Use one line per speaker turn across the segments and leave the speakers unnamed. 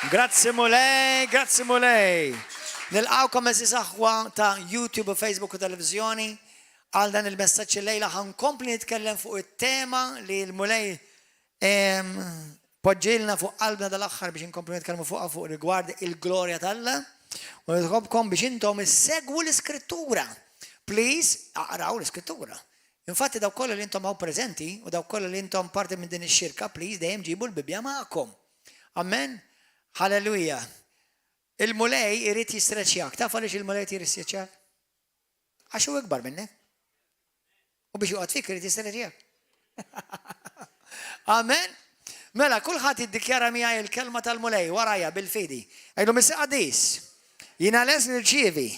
Grazzi mulej, grazzi mulej. Nilqawkom eżis aħwa ta' YouTube u Facebook u televizjoni għal dan il-messaġġ lejla ħankompli nitkellem fuq it-tema li l-mulej poġġilna fuq qalbna dal-aħħar biex inkompli nitkellmu fuq rigward il-glorja tal-Alla. U nitħobkom biex intom issegwu l-iskrittura. Please, aqraw l-iskrittura. Infatti daw kollha li intom hawn preżenti u daw kollha li intom parti minn din ix-xirka, please dejjem ġibu l-Bibja magħkom. Amen. Halleluja. Il-mulej irid jistreċjak. Taf għaliex il-mulej irid jistreċjak? Għax hu ikbar minnek. U biex joqgħod fik irid jistreċjak. Amen. Mela, kulħadd jiddikjara miegħi il-kelma tal-mulej warajja bil-fidi. Għajlu missi qaddis. Jiena les nirċievi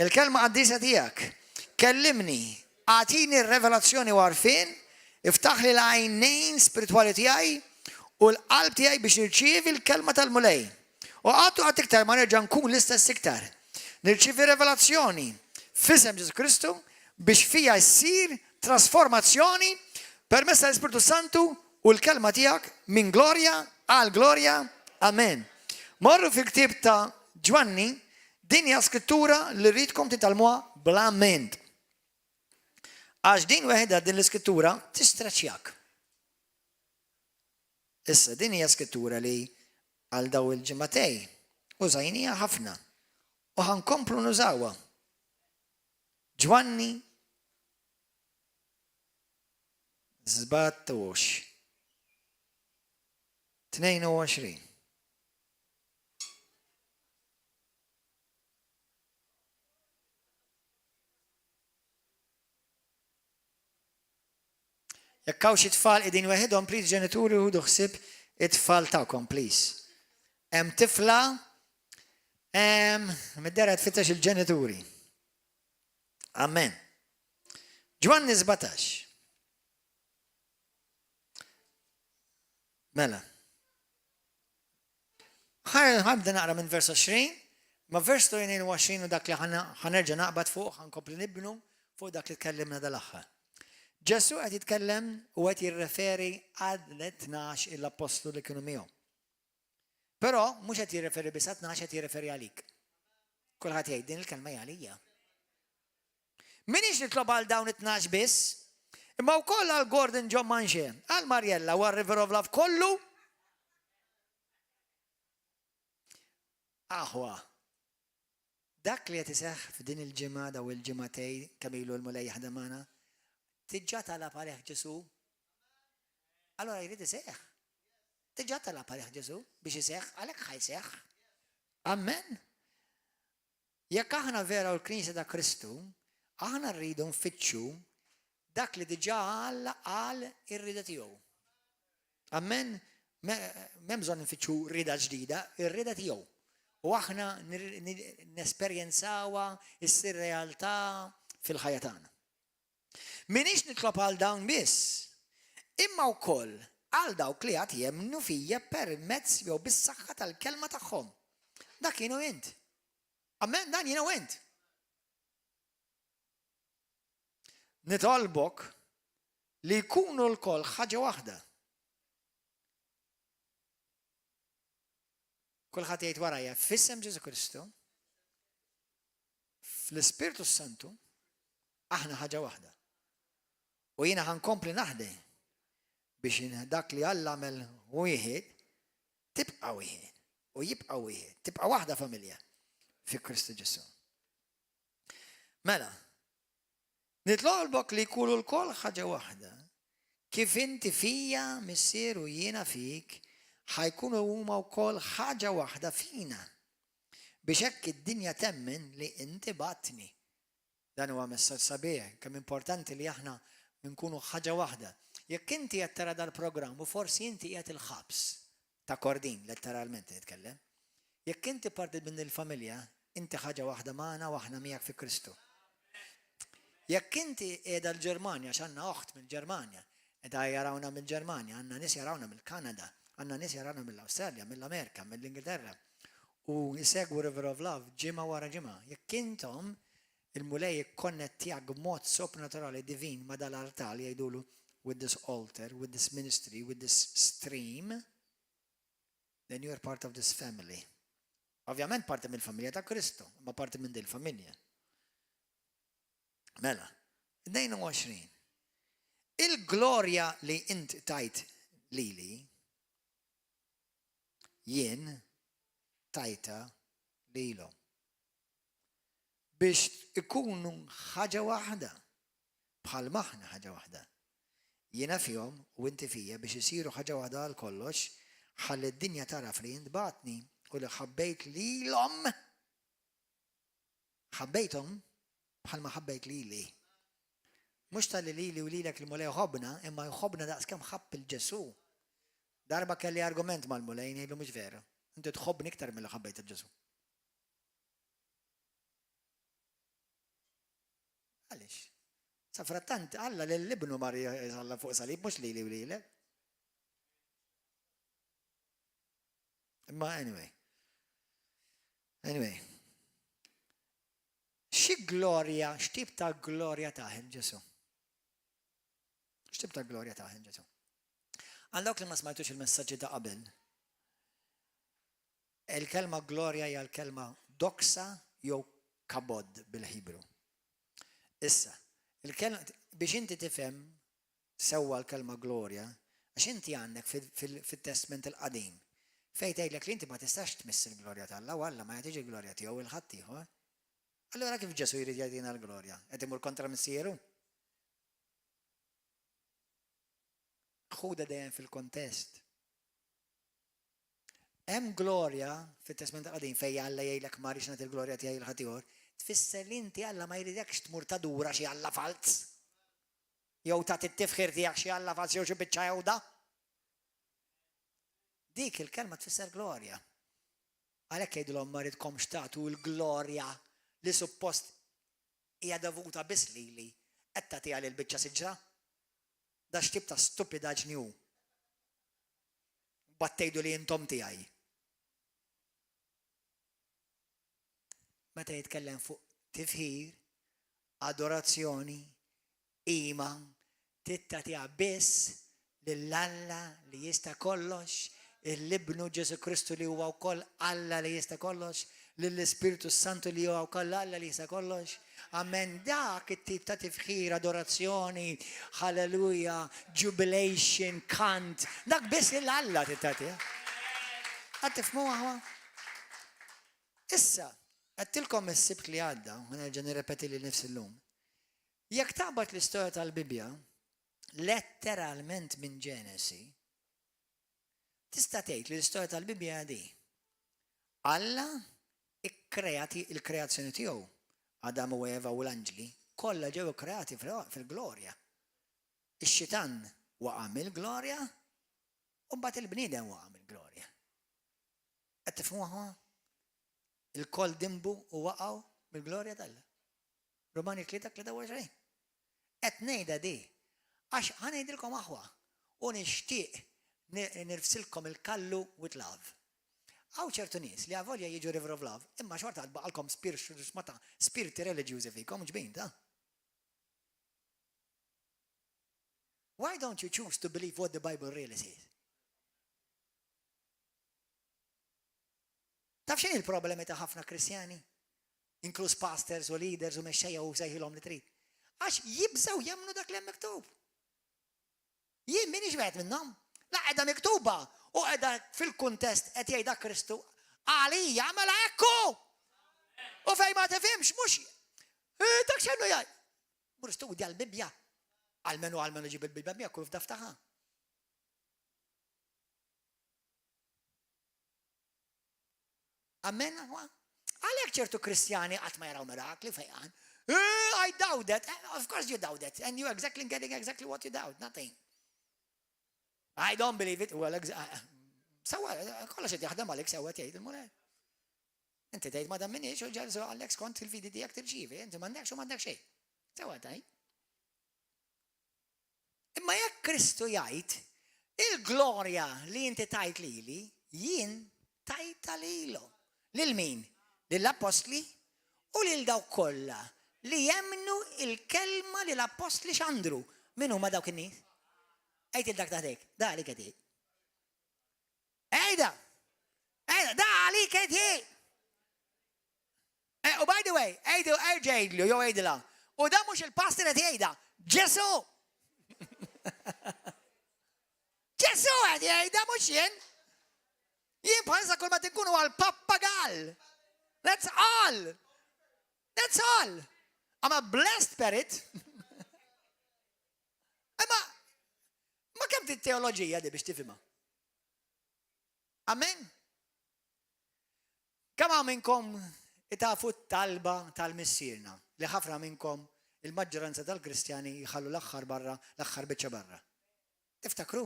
il-kelma qaddisa tiegħek. Kellimni, għatini r-revelazzjoni warfin, iftaħ li l-għajnejn spirituali tiegħi u l-qalb tiegħi biex nirċievi l-kelma tal-mulej. U għad iktar ma nerġa' nkun l-istess iktar. Nirċievi revelazzjoni f'isem Ġesu Kristu biex fija ssir trasformazzjoni permezz tal-Ispiritu Santu u l-kelma tiegħek minn glorja għal glorja. Amen. Morru fil-ktieb ta' Ġwanni, din hija skrittura li rridkom titalmuha bla ment. Għax din weħda din l-iskrittura tistreċjak. Issa din hija skrittura li għal daw il-ġimgħatej użajnija ħafna u ħankomplu nużawha. Ġwanni 17 22. Jekk hawn xi tfal qegħdin weħidhom, please ġenituri ħudu ħsieb it-tfal tagħkom, please. Hemm tifla mid-dera tfittex il-ġenituri. Amen. Ġwanni 17. Mela. Ħabda naqra minn vers 20, ma vers 22 u dak li ħanerġa' naqbad fuq ħankompli nibnu fuq dak li tkellimna dal-aħħar. Ġesu qed jitkellem u qed jirreferi għal 12 il-apostlu li kienu miegħu. Però mhux qed jirreferi biss għal 12 qed jirreferi għalik. Kulħadd jgħid din il-kelma hija għalija. Minix nitlob għal dawn it-12 biss, imma wkoll għal Gordon John Manche, għal Marjella u għal River of Love kollu. Aħwa. Dak li qed iseħħ f'din il-ġimgħa daw il-ġimgħatej kemm ilu l-mulej jaħdem magħna. Tiġġa talab għalih Ġesu. Allora jrid iseħħ. Tiġġa talab għalih Ġesu biex iseħħ, għalhekk ħajseħħ. Amen. Jekk aħna vera l-Knisja ta' Kristu, aħna rridu nfittxu dak li diġà Alla qal ir-rida tiegħu. Amen. M'hemm bżonn nfittxu rida ġdida, ir-rida tiegħu. U aħna nesperjenzawha issir realtà fil-ħajja tagħna. Minix nitlob għal dawn biss, imma wkoll għal dawk li qed jemmnu fija permezz jew bis-saħħa tal-kelma tagħhom. Dak jienu int. Amen, dan jienu int. Nitolbok li jkunu l-koll ħaġa waħda. Kulħadd jgħid warajja f'isem Ġesu Kristu, fl-Ispiritu Santu, aħna ħaġa waħda. U jiena ħankompli naħdem biex dak li Alla għamel wieħed tibqa' wieħed u jibqa' wieħed, tibqa' waħda familja fi Kristu Ġesu. Mela, nitlolbok li jkunu l-koll ħaġa waħda. Kif inti fija missier u jiena fik, ħajkunu huma wkoll ħaġa waħda fina. Biex hekk id-dinja temmen li inti batni. Dan huwa messaġġ sabiħ, kemm importanti li aħna nkunu ħaġa waħda. Jekk inti qed tara dal-programm u forsi inti qiegħed il-ħabs ta' Kordin, letteralment nitkellem. Jekk inti parti minn il-familja, inti ħaġa waħda magħna u aħna miegħek fi Kristu. Jekk inti qiegħda l-Ġermanja x'għandna oħt mill-Ġermanja, qiegħda jarawna mill-Ġermanja, għandna nies jarawna mill-Kanada, għandna nies jarawna mill-Awstralja, mill-Amerika, mill-Ingilterra. U jsegwu River of Love ġimgħa wara ġimgħa. Jekk intom il-mulej jikkonnettjak b'mod soprannaturali divin ma dal-altar jgħidulu with this altar, with this ministry, with this stream, then you are part of this family. Ovvjament parti mill-familja ta' Kristu, ma parti minn din il-familja. Mela, 22. Il-glorja li int tajt lili, jien tajta lilu. Biex ikunu ħaġa waħda, bħal maħna ħaġa waħda. Jiena fihom u inti fija biex isiru ħaġa waħda għal kollox, ħalli d-dinja taraf li jint batni u li ħabbejt lilhom, ħabbejthom bħalma ħabbejt lili. Mhux tal-li lili u lilek li mulej ħobna, imma jħobna daqskemm ħabb il-Ġesu. Darba kelli argument mal-mulej ngħidlu mhux veru. Inti tħobbni iktar milli ħabbejt il-Ġesu. Għaliex? Sa frattant Alla l-libnu Marja jisalla fuq salib, mhux lili u lilek. Imma anyway. Xi glorja, x'tip ta' glorja taħel Ġesu? X'tip ta' glorja taħel Ġesu? Għandok li ma smajtux il-messaġġi ta' qabel. Il-kelma glorja hija l-kelma doksa jew kabod bil-Ħibru. Issa, il-kelma biex inti tifhem sewwa l-kelma glorja, għax inti għandek fit-Testament il-Qadim. Fejn tgħidlek li inti ma tistax tmiss il-glorja tal-Alla u Alla ma jagħtiġ il-glorja tiegħu il-ħadd ieħor. Allura kif Ġesu jrid jagħtina l-glorja? Qed imur kontra missieru? Ħuda dejjem fil-kontest. Hemm glorja fit-Testament Qadim fejn Alla jgħidlek ma rridx nagħti l-glorja tiegħi l-ħadd ieħor, tfisser li inti Alla ma jridekx tmur tadura xi Alla falz. Jew tagħti t-tifħir tiegħek xi Alla falz jew xi biċċa jewda. Dik il-kelma tfisser glorja. Għalhekk jgħidulhom ma ridkomx tagħtu l-glorja li suppost hija dovuta biss lili qed tagħtiha lil biċċa siġra. Da x'tip ta' stupidaġni hu. Battejdu li intom tiegħi. Meta jitkellem fuq tifħir, adorazzjoni, ima, tagħtiha biss lill-Alla li jista' kollox, il-libnu Ġesu Kristu li huwa wkoll Alla li jista' kollox, lill-Ispiritu Santu li huwa wkoll Alla li jista' kollox. Amen, dak it-tip ta' tifħir, adorazzjoni, halleluja, jubilation, kant, dak biss lill-Alla titati. Qed tifhmuha? Issa, għattilkom is-sibt li għadda, u nerġa' nirrepeti li nifsi llum. Jekk taqbad l-istorja tal-Bibja, letteralment minn Ġenesi, tista' tgħid li l-istorja tal-Bibja di. Alla ikkreati il-kreazzjoni tiegħu, Adam u Eva u l-anġli, kollha ġew ikkreati fil-glorja. Ix-xitan waqa' mill-glorja u mbagħad il-bniedem waqa' mill-glorja. Qed tifhmuha? Il-koll dimbu u waqgħu mill-glorja tal-Alla. Romani 3:23. Qed ngħidha di għax ħanejdilkom aħwa u nixtieq nirfsilkom il-kallu with love. Għaw ċertu nies li għavolja jiġu River of Love, imma xorta għalkom spiriti religjużi fikom, ġbin, da? Why don't you choose to believe what the Bible really says? Taf xejn il-problemi ta' ħafna Kristjani? Inkluż pastors u leaders u mexxejja u sejħilhom li trid. Għax jibżgħu jemmnu dak li hemm miktub. Jien minix wieħed minnhom. La qiegħda miktuba u qiegħda fil-kuntest qed jgħidha Kristu għalija mela ekku! U fejn ma tifhimx mhux dak x'inhu jgħid. Mur studja l-Bibja. Għalmenu ġib il-Bibja kull f'daftaħa. Amen? Għalhekk ċertu Kristjani qatt ma jaraw mirakli fejqan. I doubt that. Of course you doubt it. And you're getting exactly what you doubt. Nothing. I don't believe it. Sawa, kolla xed jaħdem għalek sawa tgħid il-mulej. Inti tgħid ma damminix u ġalsu għalek skont il-fidi tiegħek tirċievi, inti m'għandekx u m'għandek xejn. Sawa tgħid. Imma jekk Kristu jgħid il-glorja li inti tajt lili, jien tajta lilu. Lil min? Lill-apostli u lil dawk kollha li jemnu il-kelma li l-apostli x'andru. Min huma dawk in-nies? Ejt il-dak taħdek, da li għedek. Ejda! Da għalik eti. U by the way, ġejdlu, jow ejdila. U da mux il-pastor eti ejda. Ġesu. Ġesu eti ejda mux jen. Jien bħalsa kull ma tinkunu għal-pappagal. That's all. That's all. I'm a blessed spirit. Ma kem teologija di biex tifima? Amen. Kama minnkom itafu talba tal-missirna li ħafna minnkom il-maġġoranza tal-Kristjani jħallu l-axħar barra, l-axħar biċċa barra. Tiftakru?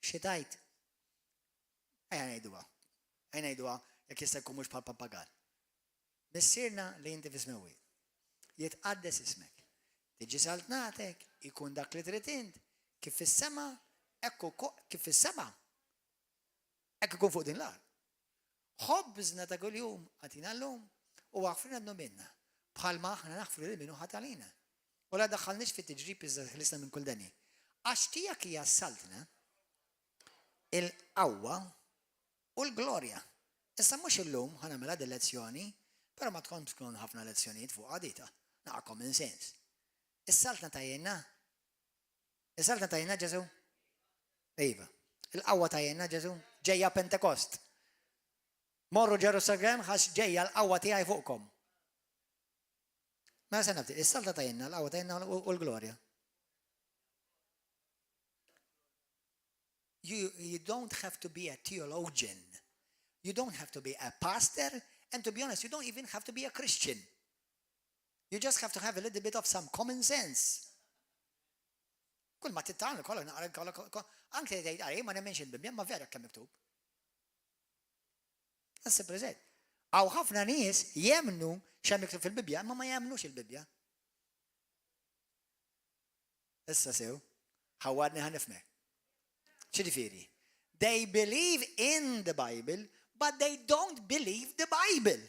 Xitajt? Għajnajduwa, jek jista' jkun mhux bħal pappagal. Missirna li jinti fismewi. Jitqaddes ismek. Tiġi saltnatek, ikun dak li trid int, kif fis-sema, kif fis-sema. Ekk ikun fuq din l-art. Ħobbżna ta' kuljum għatina l-lum u għafrina d minna. Bħalma aħna naħfru li minnu ħatalina. U la daħħalniex fit tiġrib iżda ħlisna minn kull dani. Għax tijak hija saltna il-qawwa u l-glorja. Issa mhux illum ħanamela din lezzjoni, però ma tkun ħafna lezzjonijiet fuq għadita. Naqa common sense. Is-saltna tajjenna? Is-saltna tajjenna Ġesu? Iva. Il-qawwa tajjenna Ġesu? Ġejja Pentekost. Morru Ġerusalem ħax ġejja l-qawwa tiegħi fuqkom. Ma se nafti, is-salta tajjenna, l-qawwa tajjenna u l-glorja. You don't have to be a theologian. You don't have to be a pastor. And to be honest, you don't even have to be a Christian. You just have to have a little bit of some common sense. Kull ma tittalmu anke tgħid għalej ma nemmenx il-Bibja, ma vera kemm miktub. Għas preżent. Għaw ħafna nies jemnu xem miktub fil-Bibja, ma jemnux il-Bibja. Issa sew, ħawadni ħanifmek. ċiġifieri? They believe in the Bible, but they don't believe the Bible.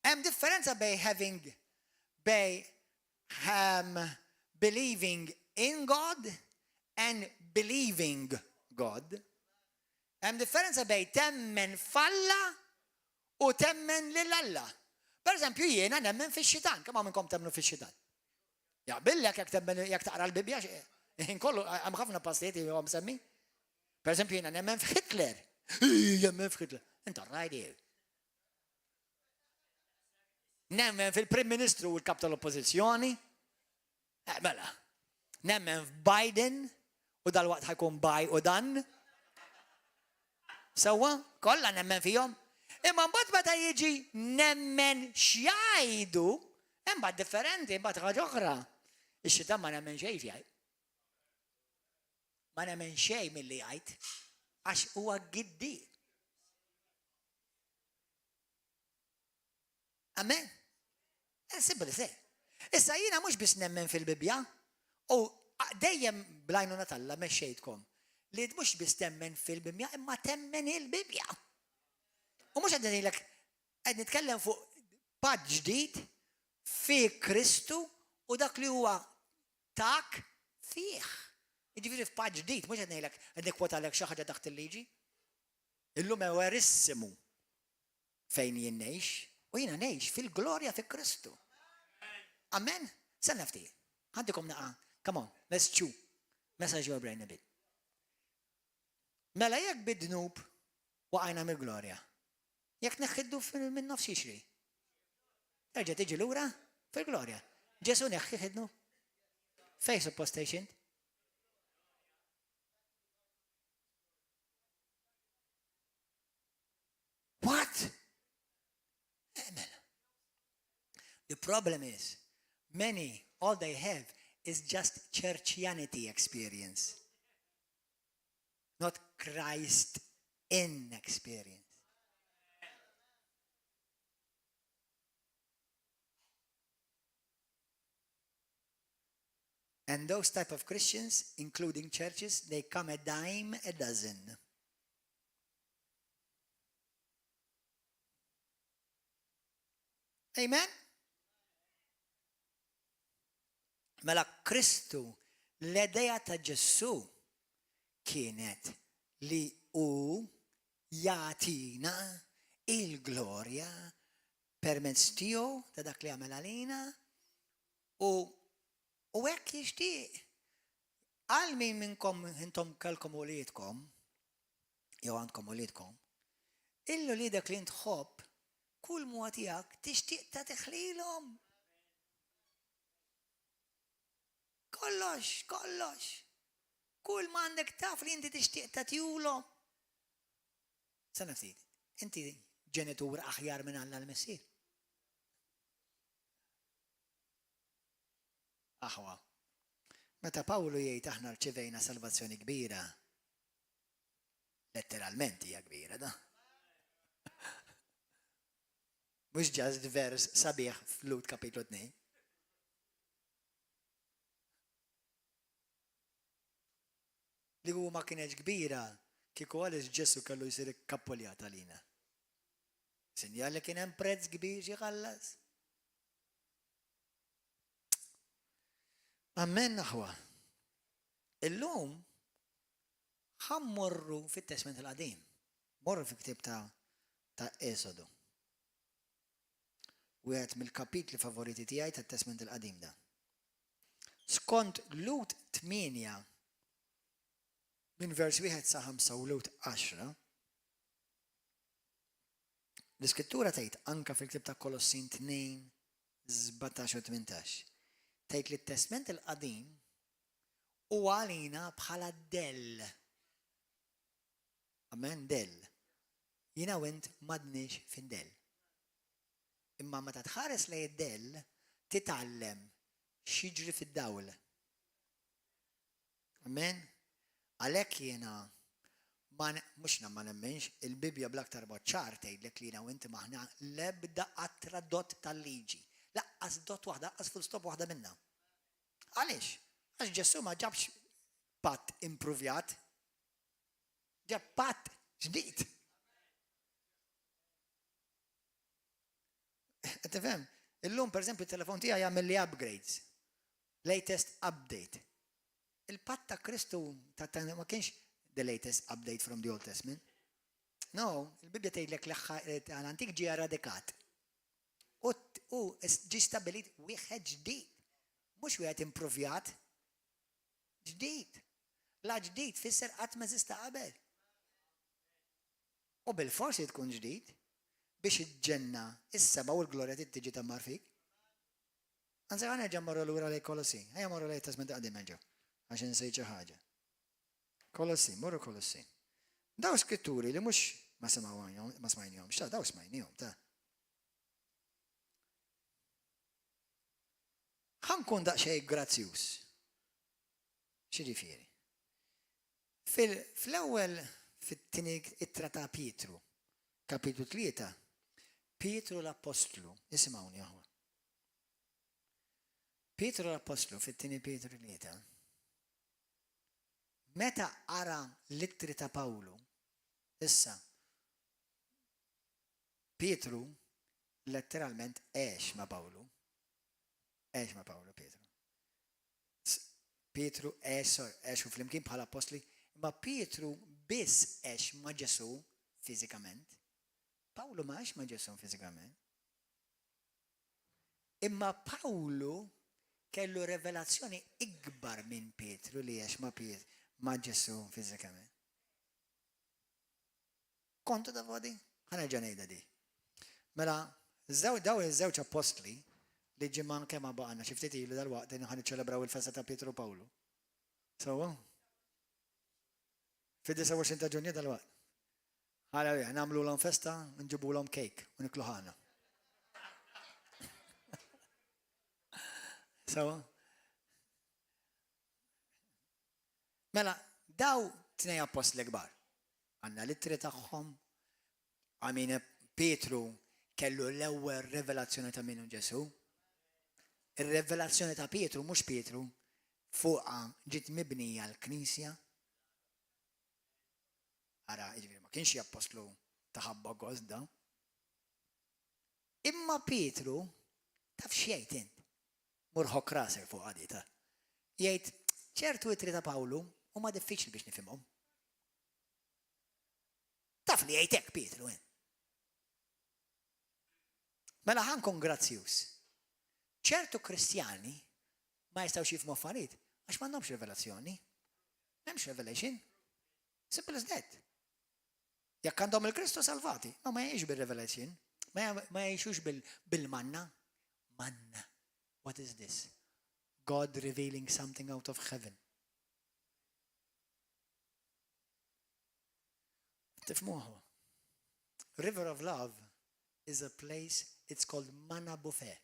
Hemm differenza bej believing in God and believing God. Hemm differenza bej temmen falla u temmen lil-Alla. Per eżempju jiena nemmen fix-xitan, kemm minnkom temnu fix-xitan? Jaqbillek jekk taqra l-Bibja inkollu hemm ħafna pastijiet huwa msemmi. Per eżempju jiena nemmen f'Hitler. Nemmen f'Hitler. Inta rajdi. Nemmen fil-Prim Ministru u l-kap tal-Oppożizzjoni. Mela. Nemmen f'Biden u dal-waqt ħajkun baj u dan. Sewwa, kollha nemmen fihom. Imma mbagħad meta jiġi nemmen x'jgħidu, hemm bad differenti, mbagħad ħaġa oħra. Ix-xitan ma nemmen xejn f'jgħid. Ma nemmen xejn milli jgħid għax huwa giddi. Amen. Simple se. Issa jiena mhux biss nemmen fil-Bibja u dejjem blajnuna Alla mexxejtkom li mhux biss temmen fil-Bibja imma temmen il-Bibja. U mhux qed ngħidlek qed nitkellem fuq patt ġdid fi Kristu u dak li huwa tak fih. Jiġifieri f'patt ġdid, mhux qed ngħidlek qed nikkwotalek xi ħaġa taħt il-liġi. Illum ewerissimmu fejn jien ngħix u jiena ngħix fil-glorja fi Kristu. Amen? Sen nafti. Għandikom naqa. Come on, let's chew. Message your brain a bit. Mela jekk bid-dnub waqajna mill-glorja. Jekk neħħiddu minn nofs jixri. Terġa' tiġi lura fil-glorja. Ġesu neħħi ħidnu. Fej suppost patient. What? The problem is, many, all they have is just churchianity experience, not Christ in experience. And those type of Christians, including churches, they come a dime a dozen. Amen? Mela Kristu, l-edeja ta' Ġesu kienet li hu jagħtina il-glorja permezz tiegħu ta' dak li għamel għalina u hekk jixtieq. Għal min minnkom intom kellkom uliedkom, jew għandkom uliedkom, illu li dak li tħobb kull mod tiegħek tixtieq tagħtih lilhom. Kollox. Kull ma għandek taf li inti tixtieq tagħtihom. Sa naftit, inti ġenitur aħjar minn Alla l-Messier. Aħwa. Meta Pawlu jgħid aħna rċevejna salvazzjoni kbira, letteralment hija kbira da. Mhux ġast vers sabiħ f'Lut kapitlu 2. Li huwa ma kienx kbira kieku għaliex Ġesu kellu jsir ikkappoljat għalina. Sinjal li kien hemm prezz kbir xi ħallas. Amen aħwa. Illum ħammorru fit-Testament il-Qadim. Morru fi ktieb ta' Esodu. Wieħed mill-kapitli favoriti tiegħi tat-Testament il-Qadim da. Skont Lut 8 minn vers 1 sa 5 u Lut 10, l-Iskrittura tgħid anke fil-ktieb ta' Kolossin 2, 17 u 18. Tgħid li t-Testament il-Qadim huwa għalina bħala dell. Amen, dell. Jiena u int m'għadniex fin-dell. Imma meta tħares lejn id-dell titgħallem x'jiġri fid-dawl. Amen. Għalhekk jiena mhux ma nemmenx il-Bibja bl-aktar ċar tgħidlek li jiena u inti maħna l-ebda qatra dott tal-liġi. Laqqas dott waħda, laqqas full stop waħda minnha. Għaliex? Għax Ġesu ma ġabx patt impruvjat, ġab patt ġdid. Tifhem? Illum pereżempju it-telefon tiegħi jagħmel li upgrades. Latest update. Il-patt ta' Kristu ma kienx the latest update from the Old Testament. No, il-Bibja tgħidlek l-antik ġie radikat. U ġi stabbilit wieħed ġdid. Mhux wieħed improvjat. Ġdid. La ġdid fisser qatt ma żista qabel. U bil-forsi tkun ġdid biex iġġenna is-seba' u l-glorja tiġi tammar fik. Anzi ħa nerġa' mmorru lura lejn Kolossi. Ejja mmorru lejn Testament Qadim ġew għax insejt xi ħaġa. Kolossi, morru Kolossi. Daw skritturi li mhux ma smajnihomx, daw smajnihom ta'. ħankun daqsxejn grazzjuż. X'jiġifieri? Fl-ewwel fit-tieni ittra ta' Pietru, kapitlu 3, Pietru l-Apostlu, isimgħuni aħwa. Pietru l-Apostlu fit-tieni Pietru 3. Meta ara l-ittri ta' Pawlu, issa Pietru letteralment għex ma' Pawlu. Għex ma' Pawlu Pietru. Pietru għex u flimkien bħala apostli, imma Pietru biss għex ma' Ġesu fiżikament. Pawlu ma' għex ma' Ġesu fiżikament. Imma Pawlu kellu revelazzjoni ikbar minn Pietru li għex ma' Ġesu fiżikament. Kontu da vodi? Ħana ġanejda di. Mela, daw iż-żewġ apostli li ġimman kemm baqgħna xi ftit ilu dal-waqt din ħan iċċelebraw il-festa ta' Pietru u Pawlu. Sewwa? Fid-29 ta' Ġunju dal-waqt. Ħala nagħmlu l festa, nġibulhom cake u niklu ħana. Sewwa? Mela, daw tnej apostli kbar. Għandna l-ittri tagħhom, għamina Pietru kellu l-ewwel revelazzjoni ta' minnu Ġesu. Ir-revelazzjoni ta' Pietru, mhux Pietru, fuqha ġiet mibnija l-Knisja. Ara, jiġifieri ma kienx apostlu ta' ħabba għożda. Imma Pietru taf x'jgħid int. Murħok rasek fuq għadita. Jgħid ċertu ittri ta' Pawlu huma diffiċli biex nifhimhom. Taf li jgħidek Pietru. Mela ħankun grazzjuż. ċertu Kristjani ma jistgħux jifhmu affarijiet għax m'għandhomx rivelazzjoni. M'hemmx revelation. Simple as that. Jekk għandhom il-Kristu salvati, ma jgħixux bil-revelation, ma jgħixux bil-manna. Manna. What is this? God revealing something out of heaven. Tifmuħu. River of Love is a place, it's called Manna Buffet.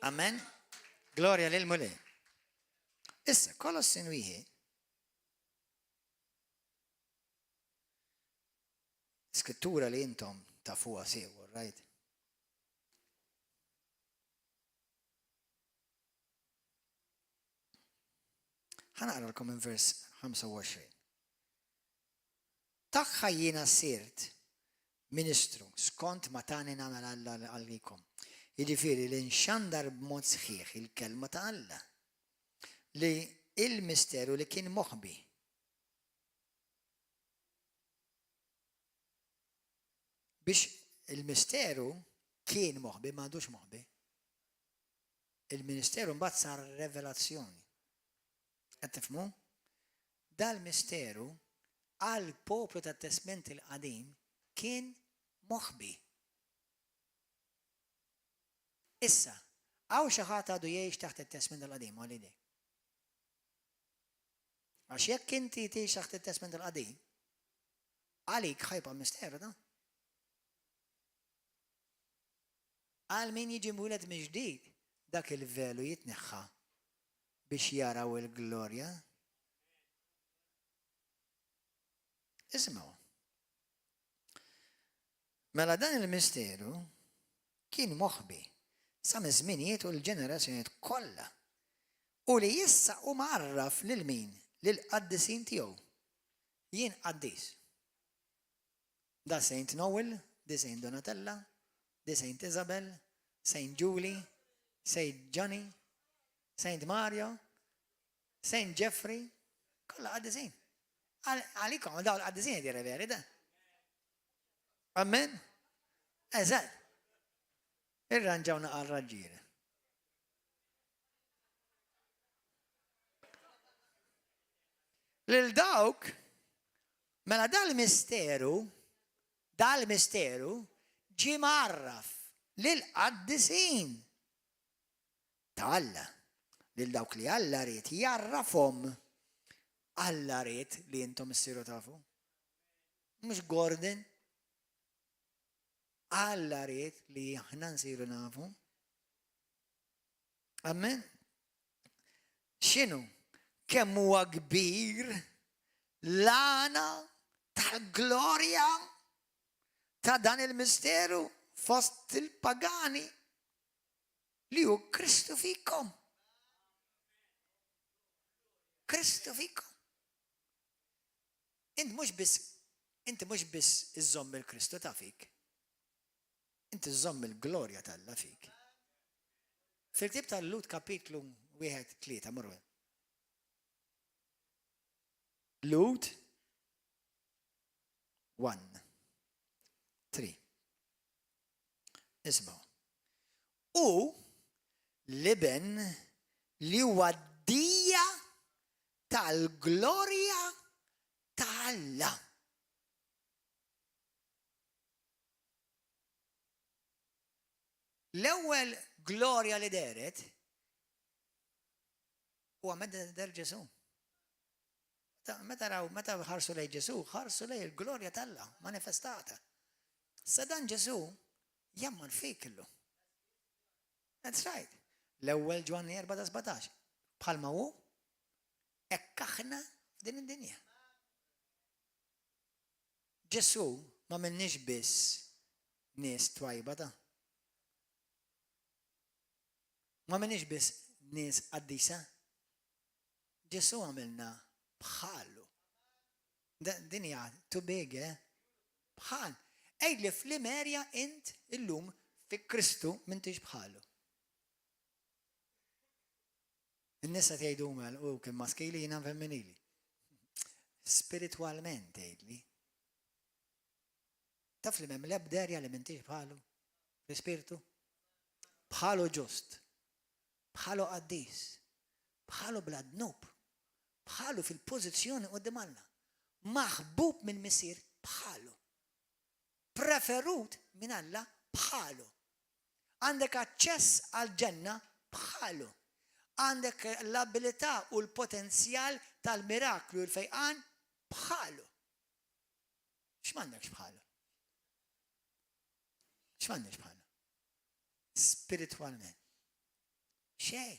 Amen? Gloria lil Muli. Issa, Kolossin wieħed. Skrittura li intom tafuha sew, right? ħanaqralkom minn vers 25. Tagħha jiena sirt ministru skont ma tani nagħmel Alla għalikom. Jiġifieri li nxandar b'mod sħiħ il-kelma ta' Alla li il-misteru li kien moħbi. Biex il-misteru kien moħbi m'għadux moħbi. Il-ministeru mbagħad sar revelazzjoni. Qed tifhmu? Dal-misteru għal poplu tat-Testament il-qadim kien moħbi. Issa, għaw xi ħadd għadu jgħix taħt it-Testament il-qadim għal idej. Għax jekk inti tgħix taħt it-Testament il-qadim, għalik ħajba misteru da. Għal min jiġi mwiled mill-ġdid, dak il-velu jitneħħa biex jaraw il-glorja. Ismaw. Mela dan il-misteru kien moħbi sa miż-żminijiet u l-ġenerazzjonijiet kollha. U li issa u marraf lil min, lil qaddisin tiegħu. Jien qaddis. Da Saint Noel, di Saint Donatella, di Saint Isabel, Saint Julie, Saint Johnny, Saint Mario, Saint Jeffrey, kolla għaddisin. Għalikom, daw l-għaddisin di reveri da. Amen? Eżad. Irranġawna għal-raġġire. Lil-dawk, mela dal-misteru ġi marraf lil-qaddisin ta' Alla. Lil-dawk li Alla rrit jarrafhom. Alla rrit li jintom issiru tafu. Mux Gordon. Alla rrit li aħna nsiru nafu. Amen. X'inhu? Kemm huwa kbir l-għana tal-glorja ta' dan il-misteru fost il-pagani li hu Kristu fikom. Kristu fikom. Inti mhux biss iżomm il-Kristu ta' fik. Inti żomm il-glorja tal-Alla fik. Fil-ktieb tal-Lut kapitlu 1-3 morru. Lut 1-3. Ismaw. U liben li huwa d-dija tal-glorja tal-Alla. L-ewwel glorja li deret huwa meta der Ġesu. Meta ħarsu lej Ġesu, ħarsu lej il-glorja tal-Alla manifestata. Sa dan Ġesu jamman fik illu. That's right. L-ewwel Ġwanni 4:17. Bħalma hu hekk aħna f'din id-dinja. Ġesu ma minniex biss nies twajba ta'. Ma minniex biss nies qaddisa. Ġesu għamilna bħalu. Din hija too big, bħal. Ejli fl-Imerja int illum fi Kristu m'intix bħalu. In-nisa tgħidu mel u kien maskili jiena femminili. spiritualment tgħidli. Taf li m'hemm l-ebda erja li m'intix bħalu fl-ispirtu? Bħalu ġust, bħalu qaddis, bħalu bla dnub, bħalu fil-pożizzjoni quddiem Alla. Maħbub minn Missier bħalu. Preferut minn Alla bħalu. Għandek aċċess għal-ġenna bħalu. Għandek l-abilità u l-potenzjal tal-miraklu l-fejqan bħalu. X'm'għandekx bħalu? X'm'għandekx bħalu? Spiritualment. Xej.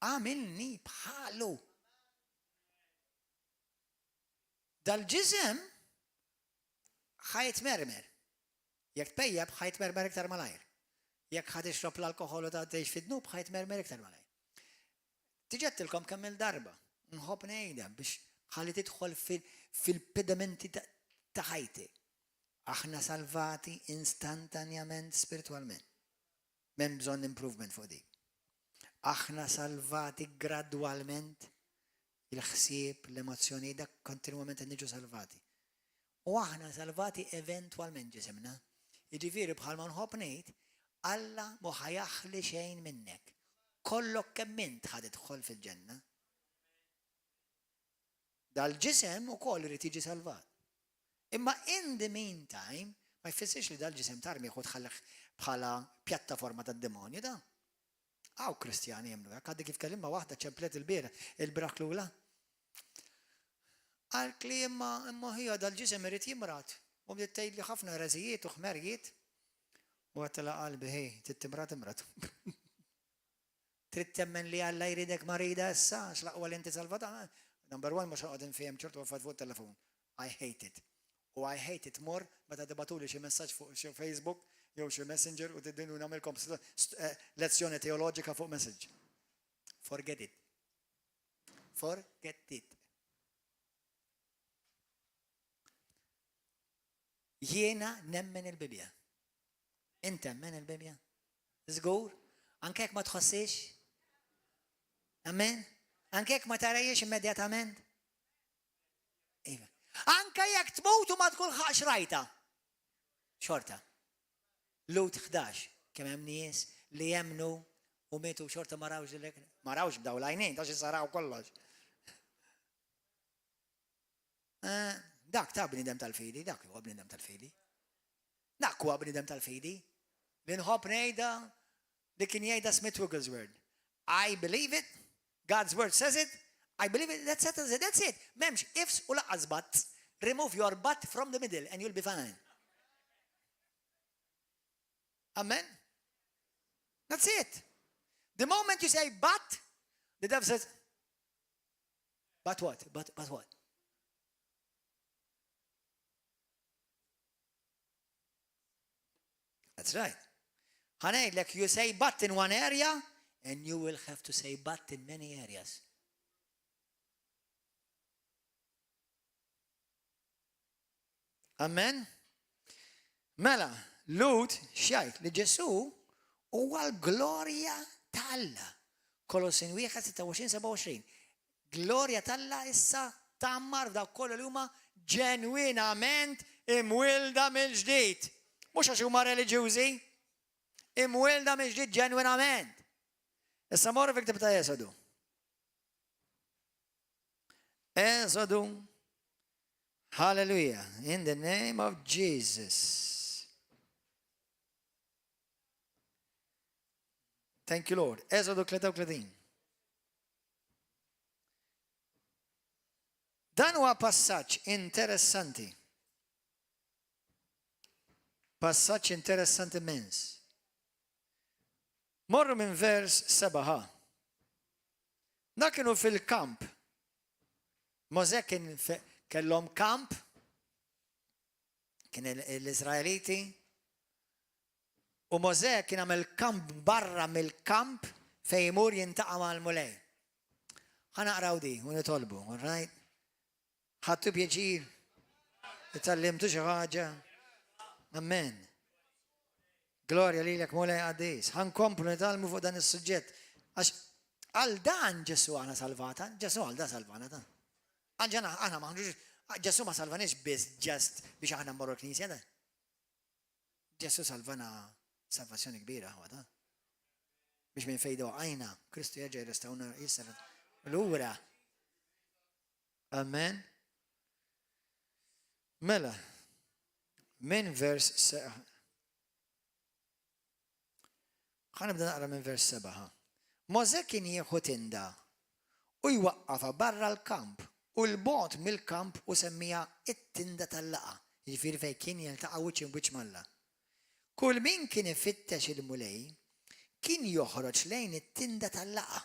Għamilni bħalu. Dal-ġisem ħajtmermer. Jekk tpejjeb ħajtmermer iktar malajr. Jekk ħad ixrob l-alkoħol u tgħix fid-dnub ħajtmermer iktar malajr. Tiġettilkom kemm il-darba. Nħobb ngħidha biex ħalli tidħol fil-pedamenti ta' ħajti. Aħna salvati instantanjament spiritualment. M'hemm bżonn improvement fuq dik. Aħna salvati gradwalment il-ħsieb, l-emozzjoni, dak kontinwament niġu salvati. U aħna salvati eventualment ġisimna. Jiġifieri bħalma nħobb ngħid, Alla mu ħajaħli xejn minnek. Kollok kemm int ħad idħol fil-ġenna. Dal-ġisem ukoll irid jiġi salvat. Imma in the meantime, ma jfissirx li dal-ġisem tarmi jħud tħallek bħala pjattaforma tad-demonju da. Għaw Kristjani jemnu, għaddi kif kellimma waħda ċemplet il-biraħ l-ula. Għal-kli imma hija dal-ġisem irid jimrat. U bdiet tgħidli ħafna rażijiet u ħmerijiet. U għattela qalbi, hej, tittimrat imrat. Trid temmen li Alla jridek marida issa, x'laqwa li inti salvata. Number one, mhux ħaqgħod infihem ċertu għaffat fuq telefon. I hate it. U I hate it more meta dibatuli xi messaġġ fuq xi Facebook jew xi Messenger u tiddinu nagħmilkom lezzjoni teoloġika fuq message. Forget it. Forget it. Jiena nemmen il-Bibja. Inti temmen il-Bibja? Żgur? Anke jekk ma tħossix? Amen? Anke jekk ma tarajiex immedjatament? Iva. Anke jekk tmut u ma tkun ħax rajta. Xorta. Lut 11, kemm hemm nies li jemnu u mietu xorta ma rawx dilek. Ma rawx b'daw l-għajnejn, ta' xi saraw kollox. Dak ta' bniedem tal-fidi, dak huwa bniedem tal-fidi. Dak huwa bniedem tal-fidi. Li nħobb ngħidha li kien jgħidha Smith Wigglesworth. I believe it, God's word says it, I believe it, that's it. M'hemmx ifs u laqqas but. Remove your but from the middle and you'll be fine. Amen? That's it. The moment you say but, the devil says, but what? But what? That's right. Honey, like you say but in one area, and you will have to say but in many areas. Amen? Mela, Lut xajt li Ġesu huwa l-glorja tal-Alla. Kolossin 1:26-27. Glorja tal-Alla issa tammar f'dawk kollha li huma ġenwinament imwilda mill-ġdid. Mhux għax huma reliġjużi, imwilda mill-ġdid ġenwinament. Issa morru fil-Ktieb ta' Esodu. Esodu. Hallelujah. In the name of Jesus. Thank you, Lord. Esodu 33. Dan huwa passaġġ interessanti. Passaġġ interessanti immens. Morru minn vers 7. Dak kienu fil-kamp. Mosè kellhom kamp, kien l-Izraeliti, u Mosè kien għamel kamp barra mill-kamp fejn imur jintaqa' mal-mulej. Ħanaqraw di u nitolbu, all right? Ħadtu pjaċir, itallimtu xi ħaġa. Amen. Glorja lilek mulej għaddis. Ħankomplu nitalmu fuq dan is-suġġett. Għax għal dan Ġesu għana salvata, Ġesu għal dan salvana dan. Għanġana, għana maħnuġ, ġessu ma salvanix biz ġest biex għana morru l-knisja da. Ġessu salvana salvazzjoni kbira għada. Biex minn fejdu għajna, Kristu jġa jirrestawna jissar l-ura. Amen. Mela, minn vers nibda naqra minn vers 7. Mose kien jieħu tinda u jwaqqafa barra l-kamp u l-bot mill-kamp u semmija it-tinda tal-laqa. Jiġifieri fejn kien jiltaqa' wiċċ imbuċ malla. Kull min kien ifittex il-mulej kien joħroġ lejn it-tinda tal-laqa.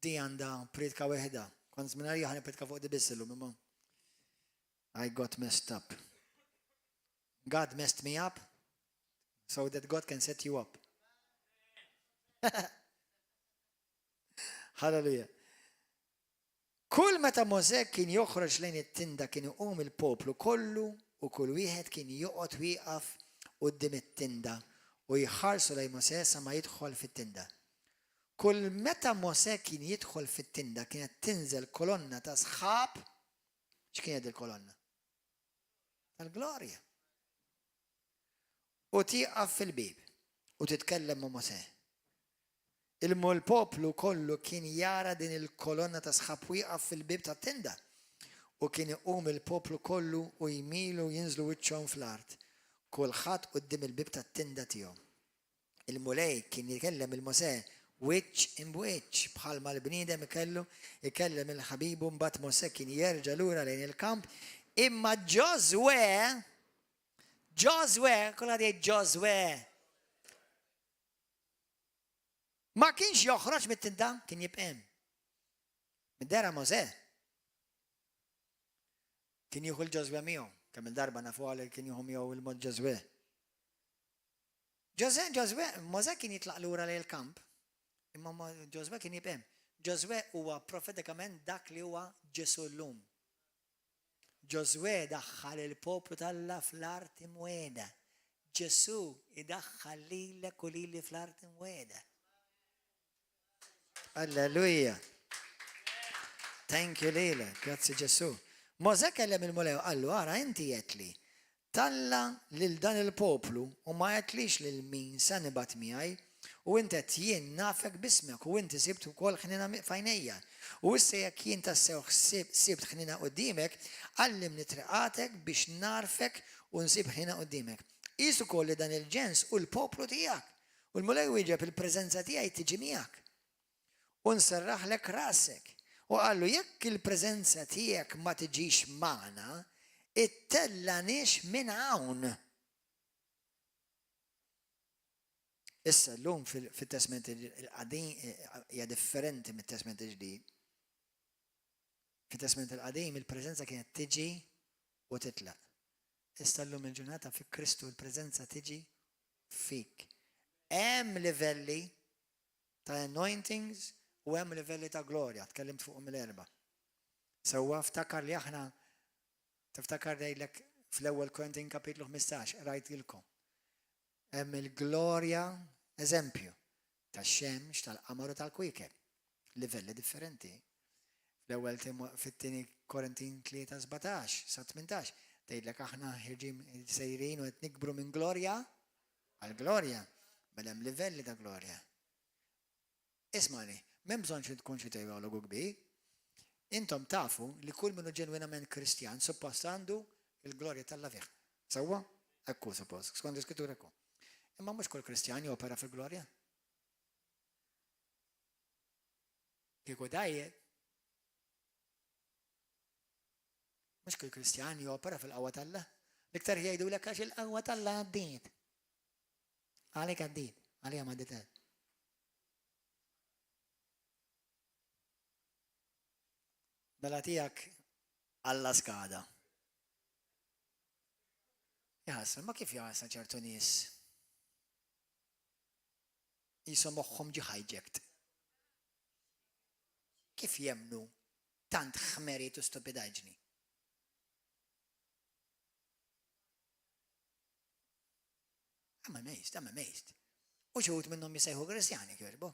Di għandha pritka weħda. Kont żminar jaħni pritka fuq di biss illum imma. I got messed up. God messed me up so that God can set you up. Hallelujah. Kull meta Mose kien joħroġ lejn it-tinda kien iqum il-poplu kollu u kull wieħed kien joqgħod wieqaf quddiem it-tinda u jħarsu lejn Mose sa ma jidħol fit-tinda. Kull meta Mose kien jidħol fit-tinda kienet tinżel kolonna ta' sħab. X'kienet il-kolonna? Tal-glorja. U tieqaf fil-bib u titkellem ma' Mose. Il-poplu kollu kien jara din il-kolonna ta' sħab wieqaf fil-bib tat-tinda. U kien iqum il-poplu kollu u jmilu jinżlu wiċċhom fl-art. Kulħadd quddiem il-bib tat-tinda tiegħu. Il-mulej kien jikellem il-Mose wiċċ imbuċ bħalma l-bniedem ikellem il-ħabibu mbagħad Mose kien jerġa' lura lejn il-kamp imma Ġoswe kulħadd jgħid Ġoswe ma kienx joħroġ mit-tinda kien jibqem. Mid-dera Mose kien jieħu l-Ġoswe miegħu kemm il-darba nafu għal kien jieħu miegħu il-mod Ġoswe. Mose kien jitlaq lura lejn il-kamp. Imma Ġoswe kien jibqem. Ġoswe huwa profetikament dak li huwa Ġesu llum. Ġoswe daħħal il-poplu Alla fl-art imwieda. Ġesu idaħħal lilek u lili fl-art imwieda. Alleluja. Thank you lila. Grazzi Ġesu. Mose kellem il-mulej qallu ara inti qedli talla lil dan il-poplu u ma qedlix lil min sa nibgħat miegħi. U inti jien nafek bismek u inti sibt ukoll ħnina fajnejja. U issa jekk jien tassew sibt ħnina qudiemek, għallimni triqatek biex narfek u nsib ħnina qudiemek. Qis ukoll li dan il-ġens u l-poplu tiegħek. U l-mulej wieġeb il-preżenza tiegħi tiġi miegħek. U nserraħlek rasek. U qallu jekk il-preżenza tiegħek ma tiġix magħna, ittellanix minn hawn. Issa l-lum fil-testament il-qadim hija differenti mit-testament il-ġdid. Fit-testament il-qadim il-preżenza kienet tiġi u titlaq. Issa l-lum il-ġurnata fi Kristu il-preżenza tiġi fik. Hemm livelli ta' anointings u hemm livelli ta' glorja, tkellimt fuqhom mill-erba'. Sewwa ftakar li aħna tiftakar dejlek fl-ewwel Korintin kapitlu 15 rajtilkom. Hemm il-glorja eżempju tax-xemx, tal-qamar u tal-kwiekeb. Livelli differenti. L-ewwel fit-tieni Korintin 3:17 sa 18 tgħidlek aħna ħirġin sejrin u qed nikbru minn glorja għal glorja. Mela hemm livelli ta' glorja. Ismani, m'hemm bżonn xi tkun xi teologu kbir. Intom tafu li kull minnu ġenwinament Kristjan suppost għandu il-glorja tal-Alla fih. Sewwa? Ekku suppost, skont l-Iskrittura ekku. Imma mhux kull Kristjan jopera fil-glorja. Kieku dajjed. Mhux kull Kristjan jopera fil-qawwa tal-Alla. L-iktar jgħidulek għax il-qawwa tal-Alla għaddiet. Għalek għaddiet, għalija ma għaddiet. Mela tiegħek Alla skada. Jaħsel, ma kif jaħsel ċertu nies? Jisom moħħhom ġi hijacked. Kif jemnu tant ħmeriet u stupidaġni? I'm amazed. U ġewt minnhom jisejħu Kristjani kirbu.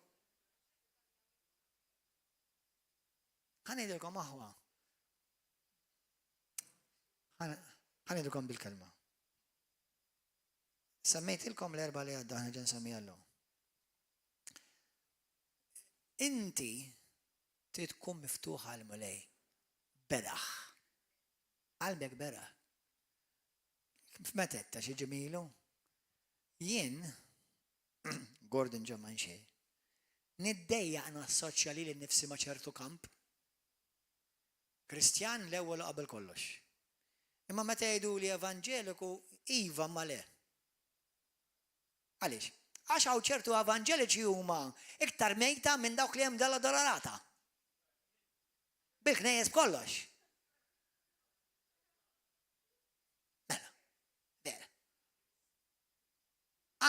ħanidilkom aħwa. ħanidilkom bil-kelma. Semmejtilkom l-erba li għadda ħana ġan semmijallu. Inti trid tkun miftuħa għal-mulej. Beraħ. Qalbek beraħ. F'metetta xi ġemilu. Jien, Gordon John Manxie, niddejja nassoċja li l-nifsi ma' ċertu kamp. Kristjan l-ewwel qabel kollox. Imma meta jgħidu li evanġeliku iva ma le. Għaliex? Għax hawn ċertu evanġeliċi huma iktar mejta minn dawk li hemm dalla dolarata. Bil-knejjes kollox. Mela, vera.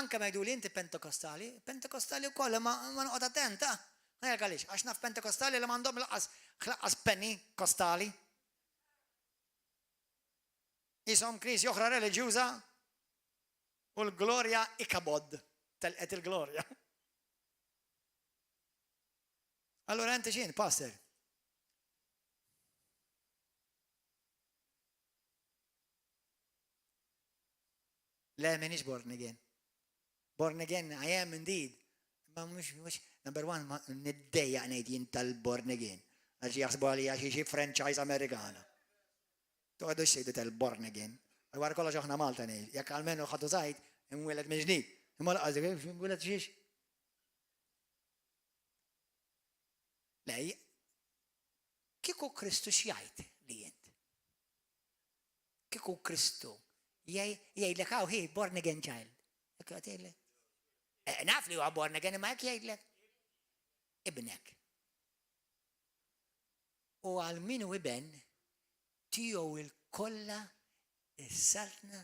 Anke ma jgħidu li inti pentekostali wkoll ma noqgħod attenta. Ngħidlek għaliex, għax naf pentekostali li m'għandhom laqqas penny kostali. Jisom knisja oħra reliġjuża u l-glorja ikabod, telqet il-glorja. Allora inti x'in, pastor? Le, minix born again. Born again, I am indeed. Ma mux, number one, niddejja ngħid jien tal-born again. Għax jaħsbu għalija xi franchise Amerikana. Għadu xejdu tal-born again. Għar kollox aħna Malta nejl. Jekk għalmenu ħadu zaħid, imwilet minn ġdid. Imma l-għazdik, imwilet xiex. Lej, kiku Kristu xjajt li jent? Kiku Kristu jgħidlek għaw hi born again child. Jekk għatilek. Naf li huwa born again, imma jekk jgħidlek. Ibnek. U għal minu iben, tijow il-kolla, il-saltna,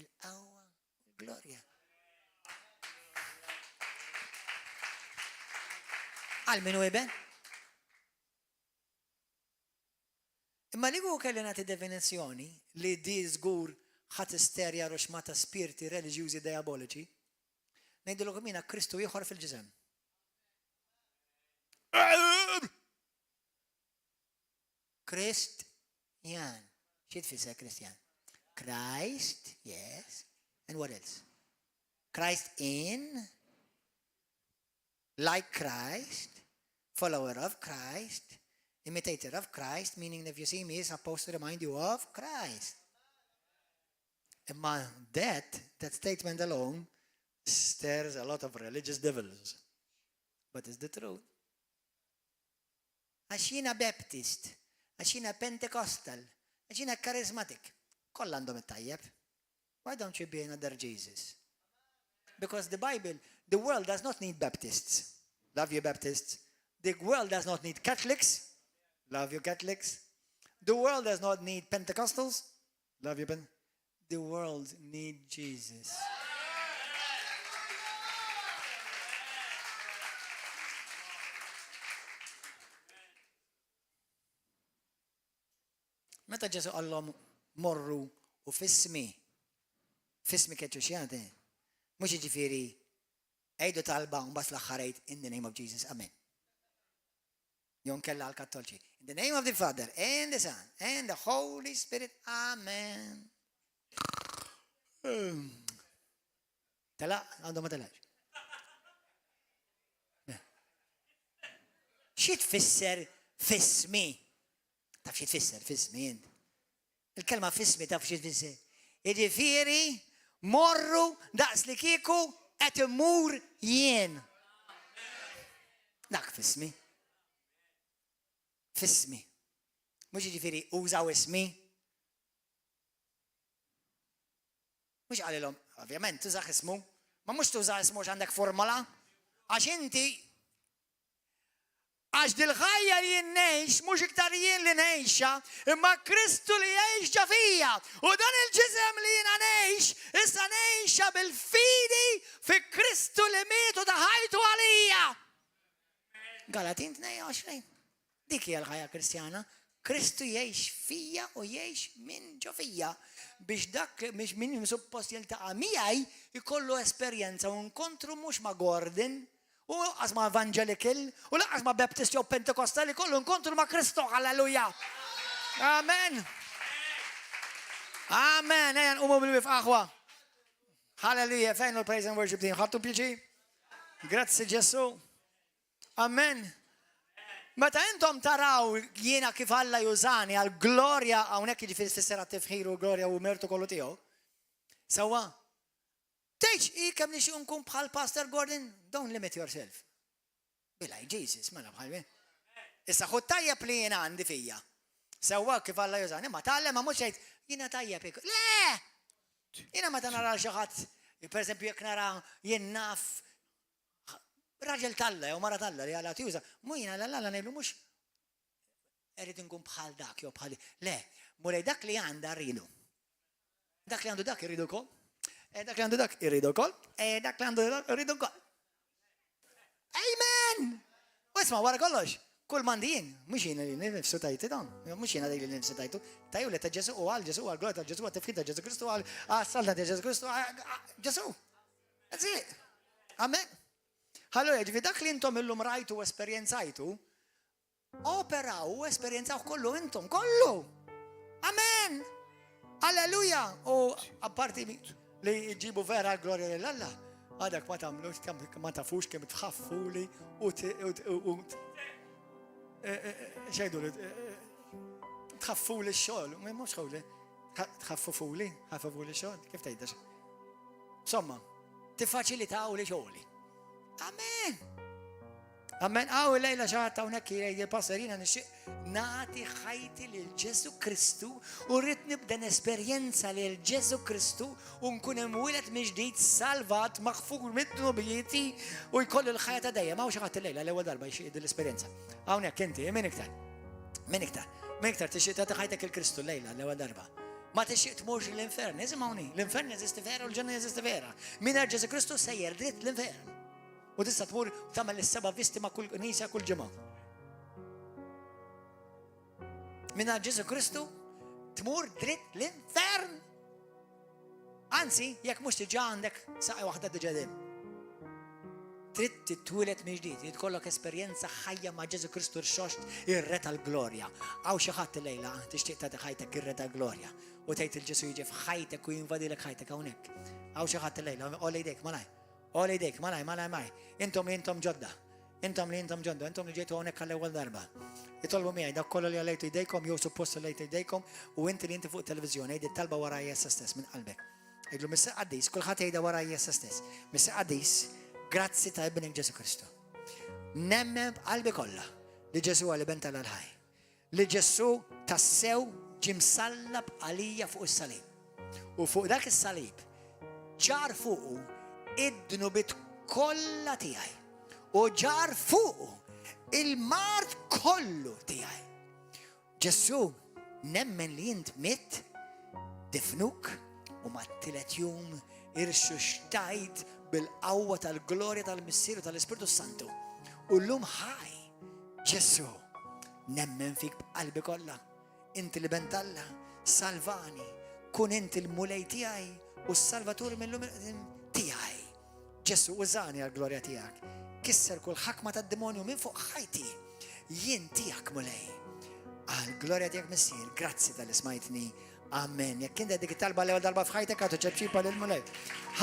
il-qawwa, il-glorja. Għal minu iben? Imma li gu kelli nagħti definizzjoni li di żgur ħadd isterja ruxma ta' spiriti reliġjużi diaboliċi, ngħidilkom jiena Kristu ieħor fil-ġisem. Kristjan. Xi tfisser Kristjan? Christ, yes. And what else? Christ in, like Christ, follower of Christ, imitator of Christ, meaning if you see me, it's supposed to remind you of Christ. That statement alone stirs a lot of religious devils. But it's the truth. Għaxina Baptist, għaxina Pentecostal, għaxina Charismatic. Koll għandhom it-tajjeb. Why don't you be another Jesus? Because the Bible, the world does not need Baptists. Love you Baptists. The world does not need Catholics. Love you Catholics. The world does not need Pentecostals. Love you The world needs Jesus. Meta Ġesu għallhom morru u fismi keċċu xjante, mux ġifiri, ejdu talba un bas l-axħarajt in the name of Jesus, amen. Jon kella għal-kattolċi. In the name of the Father, and the Son, and the Holy Spirit, amen. Tela, għandu ma telax. Xit fisser fismi? Taf xit fisser fismi jint. Il-kelma fismi taf xit fisser. Ġifiri, morru daqs li kiku et mur jien. Dak fismi. Fismi. Mux ġifiri użaw ismi. Mux għalilom, ovvjament, tużax ismu. Ma mux tużax ismu għandek formula. Għax inti għax dil-ħajja li jinnejx, mux iktar jien li nejxa, imma Kristu li jgħix ġafija. U dan il-ġizem li jina nejx, issa nejxa bil-fidi fi Kristu li mietu daħajtu għalija. Galatin 22. Dik hija l-ħajja kristjana. Kristu jgħix fija u jgħix minn ġofija. Biex dak, biex minn suppost jiltaqa' miegħi ikollu esperjenza u nkontru mux ma' Gordon, u laqqas ma' evangelical, u laqqas ma' baptist jew pentekostali, kollu nkontru ma' Kristu, halleluja. Amen. Amen. Ejja nqumu bil-wif aħwa. Halleluja. Fejn il-praise and worship team? Ħadtu pjaċi? Grazzi Ġesu. Amen. Meta intom taraw jiena kif Alla jużani għal glorja hawnhekk jiġifieri tfisser għat-tifħir u glorja u mertu kollu tiegħu. Sewwa. Tgħidx kemm nixtieq nkun bħal Pastor Gordon, don't limit yourself. Bilaj Jesus, mela bħal issa ħud tajjeb li jiena għandi fija. Sewwa kif Alla jużani, ma tgħallem ma mhux ngħid jiena tajjeb. Le! Jiena meta nara xi ħadd, pereżempju jekk nara jien naf raġel talla, jew mara talla li għala tjuża, mujna l-alla nejlu mux erid nkun bħal dak, jew bħal. Le, mulej dak li għanda rridu. Dak li għandu dak irridu kol, dak li għandu dak irridu kol, dak li għandu dak irridu kol. Amen! U isma, wara kollox, kull mandijin, mux jina li nifsu tajti dan, mux jina li nifsu tajtu, taju li ta' Ġesu u għal Ġesu, għal glorja ta' Ġesu, għal tifħid ta' Ġesu Kristu, għal salda ta' Ġesu Kristu, Ġesu. That's it. Amen. Allora, ġifi dak li intom illum rajtu u esperienzajtu, operaw u esperienzaw kollu intom, kollu. Amen. Alleluja. U apparti li ġibu vera l-glorja l-Alla, għadak ma tamlu, ma tafux kem tħaffu li u xejdu li tħaffu li xol, mux xol li, tħaffu li xol, kif tajdax? Somma, tiffaċilitaw li xoli. Amen. Amen. Għaw lejla xaħta unek jgħid il-pastorina nixtieq nagħti ħajti lil Ġesu Kristu u rrid nibda nesperjenza lil Ġesu Kristu u nkun imwieled mill-ġdid salvat maħfur mit-tnubijieti u jkollu l-ħajja ta' dejjem. Għaw xi ħadd illejla l-ewwel darba jxieq l-esperjenza. Hawnhekk inti min iktar? Min iktar tixtieq tagħti ħajtek il-Kristu lejla l-ewwel darba. Ma tixtieq tmurx l-infern, isimgħuni, l-infern jeżisti vera u l-ġenna jeżisti vera. Mingħajr Ġesu Kristu sejjer dritt l-infern. U tista' tmur tagħmel is-seba' visti ma' kull knisja kull ġimgħa. Mingħajr Ġesu Kristu tmur dritt l-infern. Anzi, jekk mhux diġà għandek saqqa waħda diġà din. Trid titwieled minn ġdid, trid tkollok esperjenza ħajja ma' Ġesu Kristu rxoxt ir-re tal-glorja. Hawn xi ħadd illejla tixtieq tagħti ħajtek ir-re tal-glorja u tgħid il-Ġesu jiġi f'ħajtek u jinvadilek ħajtek hawnhekk. Hawn xi ħadd illejla, oll ejdejk malaj. Oll ejdejk malaj. Intom li intom ġodda. Intom li ġejtu hawnhekk għall-ewwel darba. Itolbu miegħi dak kollu li għalejtu jdejkom jew suppost lejtu jdejkom u inti li inti fuq televiżjoni għid it-talba wara Jessa stess minn qalbek. Għidlu Missa Qaddis, kulħadd jgħidha wara Jessa stess. Missa Qaddis, grazzi ta' ibnek Ġesu Kristu. Nemmen b'qalbi kollha li Ġesu għal ben tal-ħaj. Li Ġesu tassew ġimsallab għalija fuq is-salib. U fuq dak is-salib ġar fuqu id-dnubit kollha tiegħi. U ġar fuqu il-mart kollu tiegħi. Ġesu nemmen li jint mitt difnuk u mat-tielet jum irxu xtajt bil-qawwa tal-glorja tal-Missieru tal-Ispiritu Santu. U llum ħaj, Ġesu, nemmen fik b'qalbi kollha. Inti li bentalla, salvani, kun inti l-mulej tiegħi u s-salvatur mill-lum tiegħi. Ġesu użani għal-glorja tiegħek. Kisser kull ħakma tad-demonju minn fuq ħajti. Jien tiegħek mulej. Għal-glorja tiegħek Missier, grazzi tal-ismajtni. Amen. Jekk kien dik it-talba l-ewwel darba f'ħajtek għadu ċebċipa lil-mulej.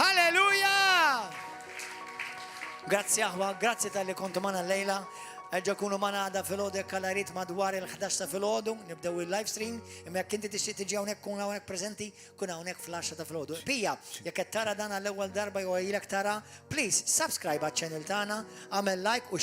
Halleluja! Grazzi aħwa, grazzi tal-li kontu mana l-lejla. Eġġa kunu mana għada fil-ħodu kalarit madwar il-11 ta' fil-ħodu, nibdew il-live stream, imma jekk inti tixtieq tiġi hawnhekk kun hawnhekk preżenti, kun hawnhekk fl-10 ta' fil-ħodu. Pija, jekk qed tara dan għall-ewwel darba jew ilek tara, please subscribe għaċ-channel tagħna, għamel like u